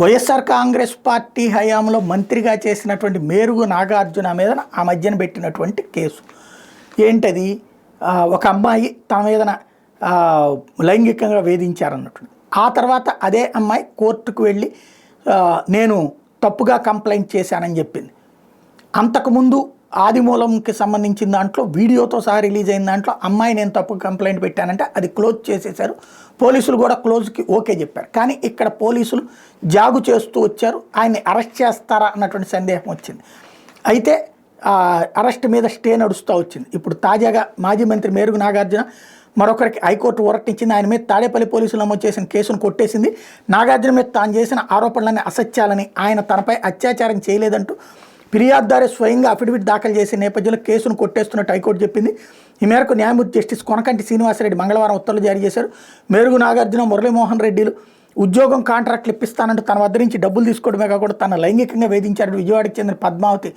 YSR Congress party హయాంలో మంత్రిగా చేసినటువంటి మేరుగు నాగార్జున మీద ఆ మధ్యన పెట్టినటువంటి కేసు ఏంటది? ఒక అమ్మాయి తన మీదన లైంగికంగా వేధించారన్నట్టు. ఆ తర్వాత అదే అమ్మాయి కోర్టుకు వెళ్ళి నేను తప్పుగా కంప్లైంట్ చేశానని చెప్పింది. అంతకుముందు ఆదిమూలంకి సంబంధించిన దాంట్లో వీడియోతో సహా రిలీజ్ అయిన దాంట్లో అమ్మాయి నేను తప్పు కంప్లైంట్ పెట్టానంటే అది క్లోజ్ చేసేశారు. పోలీసులు కూడా క్లోజ్కి ఓకే చెప్పారు. కానీ ఇక్కడ పోలీసులు జాగు చేస్తూ వచ్చారు. ఆయన్ని అరెస్ట్ చేస్తారా అన్నటువంటి సందేహం వచ్చింది. అయితే అరెస్ట్ మీద స్టే నడుస్తూ వచ్చింది. ఇప్పుడు తాజాగా మాజీ మంత్రి మేరుగు నాగార్జున మరొకరికి హైకోర్టు ఊరటించింది. ఆయన మీద తాడేపల్లి పోలీసులు నమోదు చేసిన కేసును కొట్టేసింది. నాగార్జున మీద తాను చేసిన ఆరోపణలన్నీ అసత్యాలని, ఆయన తనపై అత్యాచారం చేయలేదంటూ ఫిర్యాదుదారు స్వయంగా అఫిడవిట్ దాఖలు చేసే నేపథ్యంలో కేసును కొట్టేస్తున్నట్టు హైకోర్టు చెప్పింది. ఈ మేరకు న్యాయమూర్తి జస్టిస్ కొనకంటి శ్రీనివాసరెడ్డి మంగళవారం ఉత్తర్వులు జారీ చేశారు. మేరుగు నాగార్జున, మురళీమోహన్ రెడ్డిలు ఉద్యోగం కాంట్రాక్ట్లు ఇప్పిస్తానంటూ తన వద్ద నుంచి డబ్బులు తీసుకోవడమే కాకుండా తన లైంగికంగా వేధించారు విజయవాడకు చెందిన పద్మావతి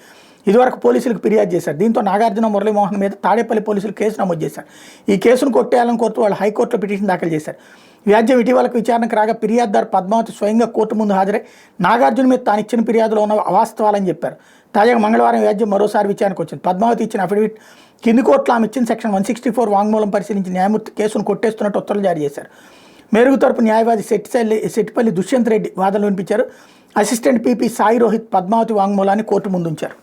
ఇదివరకు పోలీసులకు ఫిర్యాదు చేశారు. దీంతో నాగార్జున, మురళీమోహన్ మీద తాడేపల్లి పోలీసులు కేసు నమోదు చేశారు. ఈ కేసును కొట్టేయాలని కోరుతూ వాళ్ళు హైకోర్టులో పిటిషన్ దాఖలు చేశారు. వ్యాజ్యం ఇటీవలకు విచారణకు రాగా ఫిర్యాదుదారు పద్మావతి స్వయంగా కోర్టు ముందు హాజరై నాగార్జున మీద తాను ఇచ్చిన ఫిర్యాదులో ఉన్న అవాస్తవాలని చెప్పారు. తాజాగా మంగళవారం వ్యాజ్యం మరోసారి విచారణకు వచ్చింది. పద్మావతి ఇచ్చిన అఫిడవిట్ కింది కోర్టులో ఆమె ఇచ్చిన సెక్షన్ 164 వాంగ్మూలం పరిశీలించి న్యాయమూర్తి కేసును కొట్టేస్తున్నట్టు ఉత్తర్వులు జారీ చేశారు. మేరుగు తరపు న్యాయవాది సెట్టిపల్లి దుష్యంత్ రెడ్డి వాదనలు వినిపించారు. అసిస్టెంట్ పీపీ సాయి రోహిత్ పద్మావతి వాంగ్మూలాన్ని కోర్టు ముందుంచారు.